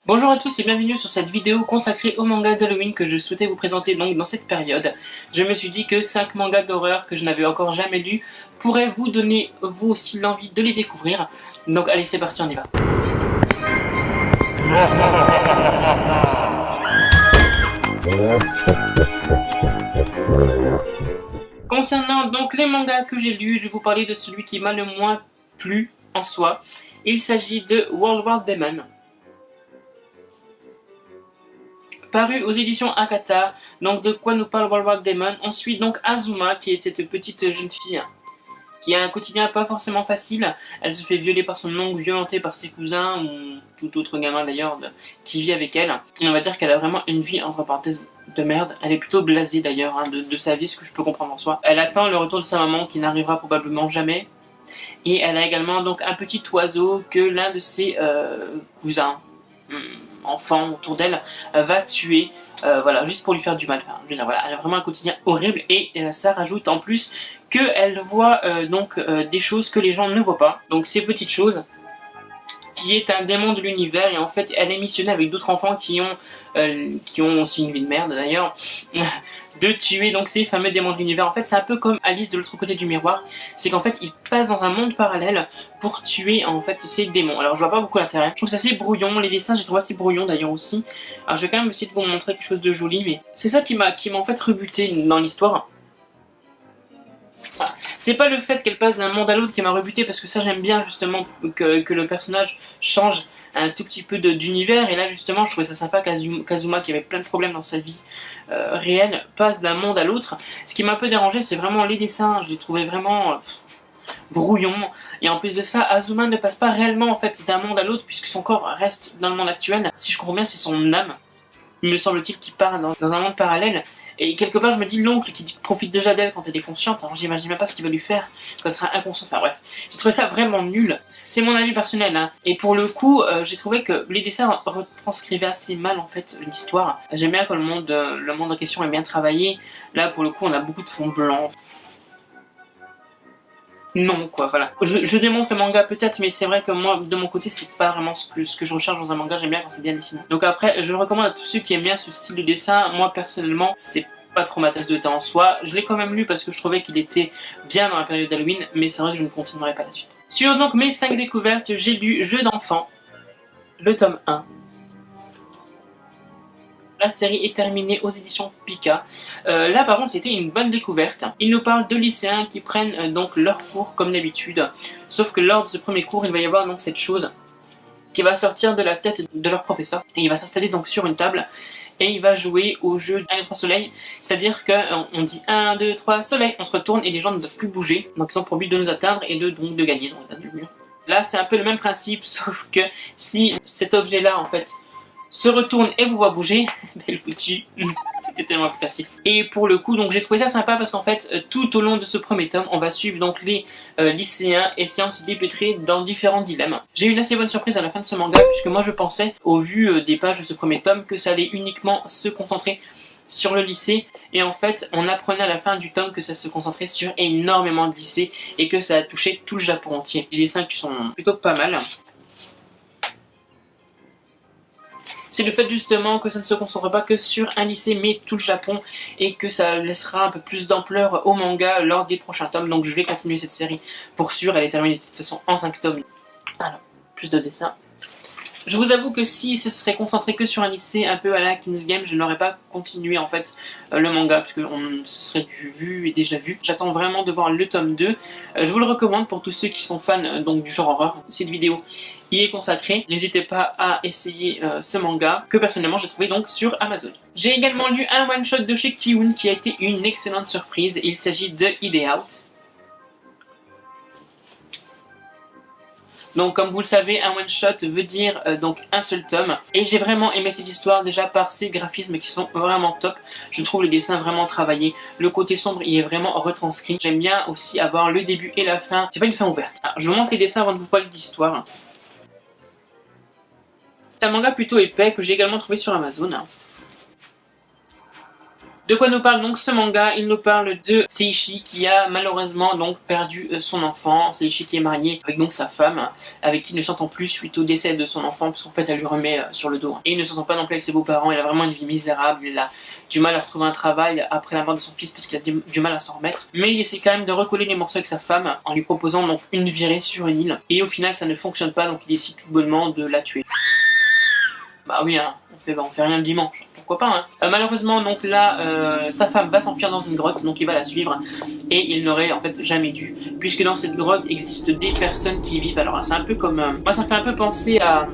Bonjour à tous et bienvenue sur cette vidéo consacrée au manga d'Halloween que je souhaitais vous présenter donc dans cette période. Je me suis dit que 5 mangas d'horreur que je n'avais encore jamais lus pourraient vous donner vous aussi l'envie de les découvrir. Donc allez, c'est parti, on y va. Concernant donc les mangas que j'ai lus, je vais vous parler de celui qui m'a le moins plu en soi. Il s'agit de World War Demon. Paru aux éditions Akata. Donc de quoi nous parle World War Demon? On suit donc Azuma, qui est cette petite jeune fille qui a un quotidien pas forcément facile. Elle se fait violer par son oncle, violentée par ses cousins, ou tout autre gamin d'ailleurs qui vit avec elle. Et on va dire qu'elle a vraiment une vie entre parenthèses de merde. Elle est plutôt blasée d'ailleurs de sa vie, ce que je peux comprendre en soi. Elle attend le retour de sa maman qui n'arrivera probablement jamais. Et elle a également donc un petit oiseau que l'un de ses cousins, enfants autour d'elle, va tuer. Voilà, juste pour lui faire du mal. Enfin, je veux dire, voilà, elle a vraiment un quotidien horrible et ça rajoute en plus qu'elle voit des choses que les gens ne voient pas. Donc ces petites choses, qui est un démon de l'univers, et en fait elle est missionnée avec d'autres enfants qui ont aussi une vie de merde d'ailleurs, de tuer donc ces fameux démons de l'univers. En fait c'est un peu comme Alice de l'autre côté du miroir, c'est qu'en fait il passe dans un monde parallèle pour tuer en fait ces démons. Alors je vois pas beaucoup l'intérêt, je trouve ça assez brouillon, les dessins j'ai trouvé assez brouillon d'ailleurs aussi. Alors je vais quand même essayer de vous montrer quelque chose de joli, mais c'est ça qui m'a en fait rebuté dans l'histoire. C'est pas le fait qu'elle passe d'un monde à l'autre qui m'a rebuté, parce que ça j'aime bien justement que le personnage change un tout petit peu d'univers, et là justement je trouvais ça sympa qu'Azuma, qui avait plein de problèmes dans sa vie réelle, passe d'un monde à l'autre. Ce qui m'a un peu dérangé, c'est vraiment les dessins, je les trouvais vraiment brouillons, et en plus de ça Azuma ne passe pas réellement en fait d'un monde à l'autre, puisque son corps reste dans le monde actuel. Si je comprends bien, c'est son âme, il me semble-t-il, qui part dans un monde parallèle. Et quelque part je me dis, l'oncle qui profite déjà d'elle quand elle est consciente, alors j'imagine même pas ce qu'il va lui faire quand elle sera inconsciente. Enfin bref, j'ai trouvé ça vraiment nul. C'est mon avis personnel, hein. Et pour le coup j'ai trouvé que les dessins retranscrivaient assez mal en fait l'histoire. J'aime bien quand le monde en question est bien travaillé. Là pour le coup on a beaucoup de fond blanc. Non quoi, voilà. Je démontre le manga peut-être, mais c'est vrai que moi de mon côté c'est pas vraiment ce que je recherche dans un manga. J'aime bien quand c'est bien dessiné. Donc après je le recommande à tous ceux qui aiment bien ce style de dessin. Moi personnellement c'est pas trop ma tasse de thé en soi. Je l'ai quand même lu parce que je trouvais qu'il était bien dans la période d'Halloween, mais c'est vrai que je ne continuerai pas la suite. Sur donc mes 5 découvertes, j'ai lu Jeux d'enfant, le tome 1. La série est terminée aux éditions Pika. Là par contre c'était une bonne découverte. Il nous parle de lycéens qui prennent donc leurs cours comme d'habitude. Sauf que lors de ce premier cours il va y avoir donc cette chose qui va sortir de la tête de leur professeur. Et il va s'installer donc sur une table et il va jouer au jeu 1, 2, 3 soleil. C'est-à-dire qu'on dit 1, 2, 3 soleil, on se retourne et les gens ne doivent plus bouger. Donc ils ont pour but de nous atteindre et donc de gagner. Donc, là c'est un peu le même principe, sauf que si cet objet là en fait se retourne et vous voit bouger, belle foutue, c'était tellement plus facile. Et pour le coup, donc j'ai trouvé ça sympa parce qu'en fait, tout au long de ce premier tome, on va suivre donc les lycéens essayant de se dépêtrer dans différents dilemmes. J'ai eu une assez bonne surprise à la fin de ce manga, puisque moi je pensais, au vu des pages de ce premier tome, que ça allait uniquement se concentrer sur le lycée, et en fait on apprenait à la fin du tome que ça se concentrait sur énormément de lycées et que ça a touché tout le Japon entier. Les dessins qui sont plutôt pas mal. C'est le fait justement que ça ne se concentre pas que sur un lycée mais tout le Japon, et que ça laissera un peu plus d'ampleur au manga lors des prochains tomes. Donc je vais continuer cette série pour sûr, elle est terminée de toute façon en 5 tomes. Alors, plus de dessins. Je vous avoue que si ce serait concentré que sur un lycée un peu à la King's Game, je n'aurais pas continué en fait le manga, parce que ce serait vu et déjà vu. J'attends vraiment de voir le tome 2. Je vous le recommande pour tous ceux qui sont fans donc du genre horreur. Cette vidéo y est consacrée. N'hésitez pas à essayer ce manga, que personnellement j'ai trouvé donc sur Amazon. J'ai également lu un one shot de chez Kiun qui a été une excellente surprise. Il s'agit de Ide Out. Donc comme vous le savez, un one shot veut dire donc un seul tome, et j'ai vraiment aimé cette histoire déjà par ses graphismes qui sont vraiment top. Je trouve les dessins vraiment travaillés, le côté sombre y est vraiment retranscrit. J'aime bien aussi avoir le début et la fin, c'est pas une fin ouverte. Alors, je vous montre les dessins avant de vous parler de l'histoire. C'est un manga plutôt épais que j'ai également trouvé sur Amazon. De quoi nous parle donc ce manga? Il nous parle de Seishi qui a malheureusement donc perdu son enfant. Seishi qui est marié avec donc sa femme, avec qui il ne s'entend plus suite au décès de son enfant, parce qu'en fait elle lui remet sur le dos. Et il ne s'entend pas non plus avec ses beaux-parents, il a vraiment une vie misérable, il a du mal à retrouver un travail après la mort de son fils parce qu'il a du mal à s'en remettre. Mais il essaie quand même de recoller les morceaux avec sa femme en lui proposant donc une virée sur une île. Et au final ça ne fonctionne pas, donc il décide tout bonnement de la tuer. Bah oui, hein, on fait rien le dimanche. Pourquoi pas, hein. Malheureusement donc là sa femme va s'enfuir dans une grotte, donc il va la suivre et il n'aurait en fait jamais dû, puisque dans cette grotte existent des personnes qui y vivent. Alors c'est un peu comme moi ça me fait un peu penser à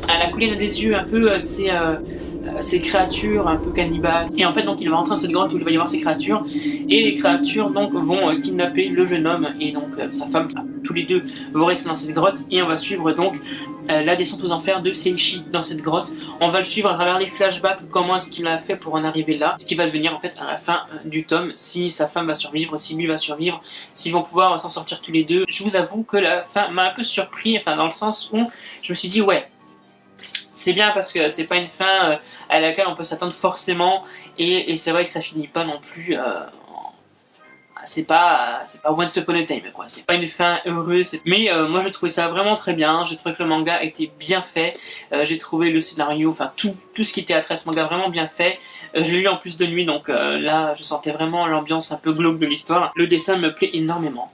la colline des yeux, un peu ces créatures un peu cannibales. Et en fait donc il va rentrer dans cette grotte où il va y avoir ces créatures, et les créatures donc vont kidnapper le jeune homme et donc sa femme. Tous les deux vont rester dans cette grotte et on va suivre donc la descente aux enfers de Seishi dans cette grotte. On va le suivre à travers les flashbacks, comment est-ce qu'il a fait pour en arriver là, ce qui va devenir en fait à la fin du tome, si sa femme va survivre, si lui va survivre, s'ils vont pouvoir s'en sortir tous les deux. Je vous avoue que la fin m'a un peu surpris, enfin dans le sens où je me suis dit ouais, c'est bien parce que c'est pas une fin à laquelle on peut s'attendre forcément, et c'est vrai que ça finit pas non plus c'est pas Once Upon a Time quoi, c'est pas une fin heureuse, mais moi j'ai trouvé ça vraiment très bien. J'ai trouvé que le manga était bien fait, j'ai trouvé le scénario, enfin tout ce qui était attrait à ce manga vraiment bien fait. Je l'ai lu en plus de nuit, donc là je sentais vraiment l'ambiance un peu glauque de l'histoire. Le dessin me plaît énormément.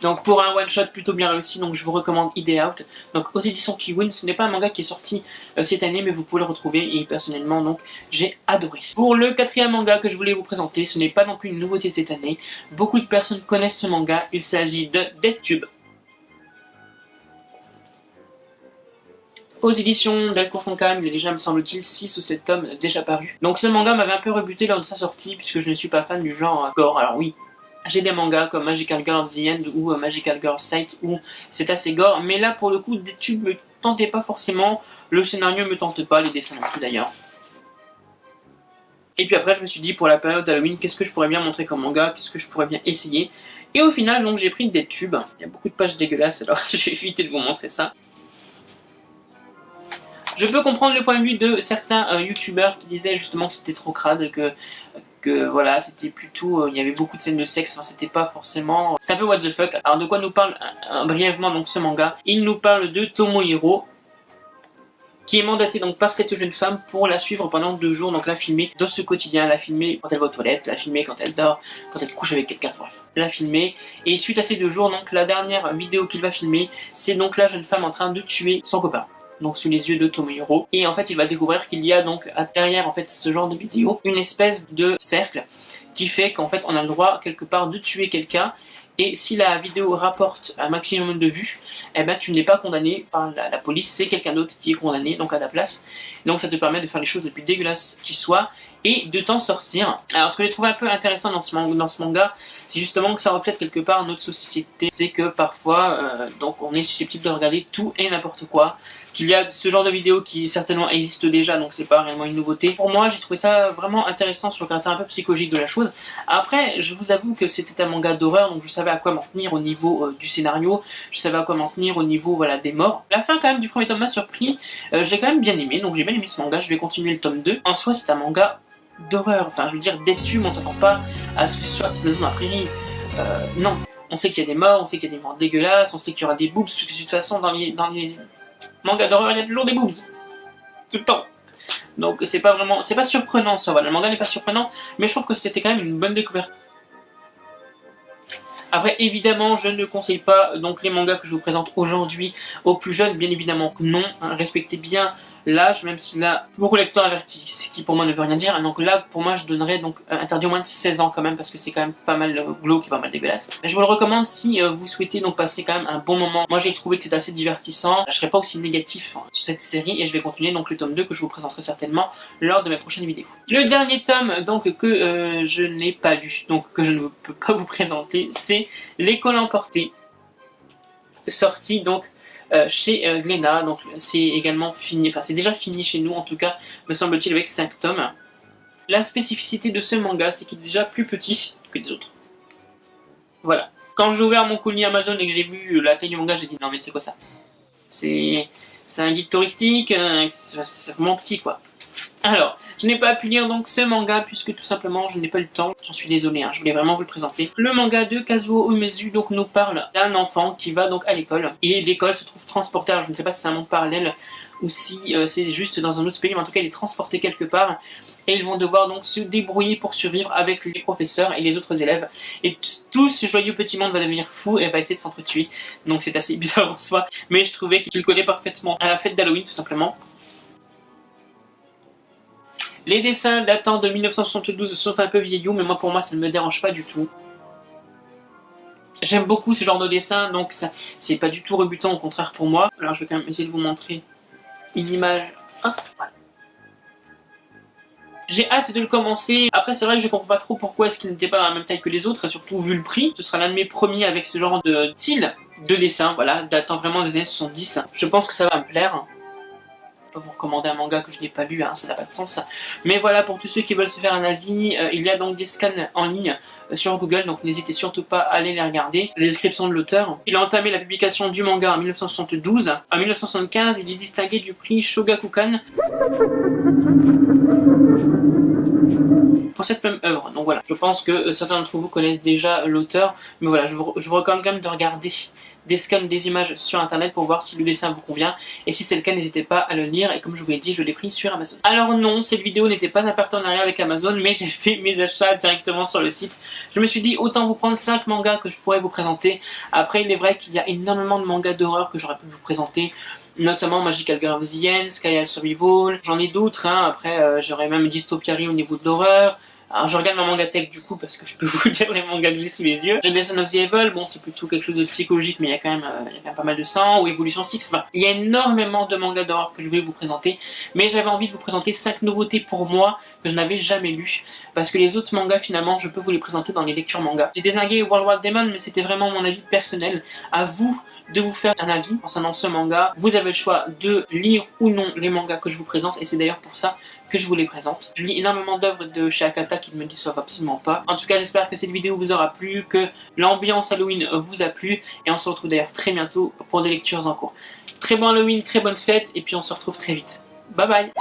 Donc pour un one shot plutôt bien réussi, donc je vous recommande Ide Out. Donc aux éditions Kiwin, ce n'est pas un manga qui est sorti cette année, mais vous pouvez le retrouver et personnellement donc j'ai adoré. Pour le quatrième manga que je voulais vous présenter, ce n'est pas non plus une nouveauté cette année. Beaucoup de personnes connaissent ce manga, il s'agit de DeathTube. Aux éditions Delcourt Tonkam, il y a déjà, me semble-t-il, 6 ou 7 tomes déjà parus. Donc ce manga m'avait un peu rebuté lors de sa sortie, puisque je ne suis pas fan du genre gore. Alors oui, j'ai des mangas comme Magical Girl of the End ou Magical Girl Sight où c'est assez gore, mais là pour le coup des tubes me tentaient pas forcément, le scénario me tente pas, les dessins non plus d'ailleurs. Et puis après je me suis dit pour la période d'Halloween, qu'est-ce que je pourrais bien montrer comme manga, qu'est-ce que je pourrais bien essayer. Et au final donc j'ai pris des tubes, il y a beaucoup de pages dégueulasses alors je vais éviter de vous montrer ça. Je peux comprendre le point de vue de certains youtubeurs qui disaient justement que c'était trop crade, que voilà, c'était plutôt, il y avait beaucoup de scènes de sexe, enfin c'était pas forcément, c'est un peu what the fuck. Alors de quoi nous parle brièvement donc ce manga? Il nous parle de Tomohiro, qui est mandatée donc par cette jeune femme pour la suivre pendant 2 jours, donc la filmer dans ce quotidien, la filmer quand elle va aux toilettes, la filmer quand elle dort, quand elle couche avec quelqu'un, bref, la filmer. Et suite à ces 2 jours, donc la dernière vidéo qu'il va filmer, c'est donc la jeune femme en train de tuer son copain, donc sous les yeux de Tomohiro. Et en fait il va découvrir qu'il y a donc derrière en fait ce genre de vidéo une espèce de cercle qui fait qu'en fait on a le droit quelque part de tuer quelqu'un, et si la vidéo rapporte un maximum de vues, eh ben tu n'es pas condamné par la police, c'est quelqu'un d'autre qui est condamné donc à ta place. Donc ça te permet de faire les choses les plus dégueulasses qui soient et de t'en sortir. Alors ce que j'ai trouvé un peu intéressant dans ce manga, c'est justement que ça reflète quelque part notre société. C'est que parfois donc on est susceptible de regarder tout et n'importe quoi, qu'il y a ce genre de vidéos qui certainement existe déjà, donc c'est pas réellement une nouveauté. Pour moi j'ai trouvé ça vraiment intéressant sur le caractère un peu psychologique de la chose. Après je vous avoue que c'était un manga d'horreur, donc je savais à quoi m'en tenir au niveau du scénario, je savais à quoi m'en tenir au niveau voilà, des morts. La fin quand même du premier tome m'a surpris, je l'ai quand même bien aimé, donc j'ai bien aimé ce manga, je vais continuer le tome 2. En soi c'est un manga d'horreur, enfin je veux dire DeathTube, on s'attend pas à ce que ce soit une maison dans la prairie, non. On sait qu'il y a des morts, on sait qu'il y a des morts dégueulasses, on sait qu'il y aura des boobs, parce que de toute façon dans les mangas d'horreur il y a toujours des boobs, tout le temps. Donc c'est pas vraiment, c'est pas surprenant ça, voilà. Le manga n'est pas surprenant, mais je trouve que c'était quand même une bonne découverte. Après évidemment je ne conseille pas donc les mangas que je vous présente aujourd'hui aux plus jeunes, bien évidemment que non, hein, respectez bien l'âge, même si là, pour le lecteur averti, ce qui pour moi ne veut rien dire, donc là pour moi je donnerais donc interdit au moins de 16 ans quand même, parce que c'est quand même pas mal glauque et pas mal dégueulasse. Mais je vous le recommande si vous souhaitez donc passer quand même un bon moment. Moi j'ai trouvé que c'était assez divertissant, je serai pas aussi négatif sur cette série et je vais continuer donc le tome 2 que je vous présenterai certainement lors de mes prochaines vidéos. Le dernier tome donc que je n'ai pas lu, donc que je ne peux pas vous présenter, c'est L'école emportée, sorti donc chez Glénat, donc c'est également fini, enfin c'est déjà fini chez nous en tout cas, me semble-t-il, avec 5 tomes. La spécificité de ce manga, c'est qu'il est déjà plus petit que les autres. Voilà. Quand j'ai ouvert mon colis Amazon et que j'ai vu la taille du manga, j'ai dit non mais c'est quoi ça? C'est un guide touristique, c'est vraiment petit quoi. Alors, je n'ai pas pu lire donc ce manga puisque tout simplement je n'ai pas eu le temps. J'en suis désolé, hein, je voulais vraiment vous le présenter. Le manga de Kazuo Umezu donc nous parle d'un enfant qui va donc à l'école. Et l'école se trouve transportée, alors je ne sais pas si c'est un monde parallèle ou si c'est juste dans un autre pays, mais en tout cas il est transporté quelque part. Et ils vont devoir donc se débrouiller pour survivre avec les professeurs et les autres élèves. Et tout ce joyeux petit monde va devenir fou et va essayer de s'entretuer. Donc c'est assez bizarre en soi, mais je trouvais qu'il collait parfaitement à la fête d'Halloween tout simplement. Les dessins datant de 1972 sont un peu vieillots, mais pour moi ça ne me dérange pas du tout. J'aime beaucoup ce genre de dessin, donc c'est pas du tout rebutant, au contraire pour moi. Alors je vais quand même essayer de vous montrer une image. Ah, voilà. J'ai hâte de le commencer. Après c'est vrai que je comprends pas trop pourquoi est-ce qu'il n'était pas dans la même taille que les autres, et surtout vu le prix. Ce sera l'un de mes premiers avec ce genre de style de dessin, voilà, datant vraiment des années 70. Je pense que ça va me plaire. Je peux vous recommander un manga que je n'ai pas lu, hein, ça n'a pas de sens. Mais voilà, pour tous ceux qui veulent se faire un avis, il y a donc des scans en ligne sur Google, donc n'hésitez surtout pas à aller les regarder. La description de l'auteur. Il a entamé la publication du manga en 1972. En 1975, il est distingué du prix Shogakukan pour cette même œuvre. Donc voilà, je pense que certains d'entre vous connaissent déjà l'auteur, mais voilà, je vous recommande quand même de regarder des scans des images sur internet pour voir si le dessin vous convient, et si c'est le cas n'hésitez pas à le lire, et comme je vous l'ai dit je l'ai pris sur Amazon. Alors non, cette vidéo n'était pas un partenariat avec Amazon, mais j'ai fait mes achats directement sur le site. Je me suis dit autant vous prendre 5 mangas que je pourrais vous présenter. Après il est vrai qu'il y a énormément de mangas d'horreur que j'aurais pu vous présenter, notamment Magical Girl of the End, Sky High Survival, j'en ai d'autres, hein. Après j'aurais même Dystopiary au niveau de l'horreur. Alors je regarde ma mangatech du coup parce que je peux vous dire les mangas que j'ai sous les yeux. J'ai Descent of the Evil, bon c'est plutôt quelque chose de psychologique mais il y a quand même pas mal de sang, ou Evolution 6, enfin, il y a énormément de mangas d'horreur que je voulais vous présenter, mais j'avais envie de vous présenter 5 nouveautés pour moi que je n'avais jamais lues, parce que les autres mangas finalement je peux vous les présenter dans les lectures manga. J'ai dézingué World War Demon mais c'était vraiment mon avis personnel, à vous de vous faire un avis concernant ce manga. Vous avez le choix de lire ou non les mangas que je vous présente, et c'est d'ailleurs pour ça que je vous les présente. Je lis énormément d'œuvres de chez Akata qui ne me déçoivent absolument pas. En tout cas j'espère que cette vidéo vous aura plu, que l'ambiance Halloween vous a plu, et on se retrouve d'ailleurs très bientôt pour des lectures en cours. Très bon Halloween, très bonne fête, et puis on se retrouve très vite. Bye bye.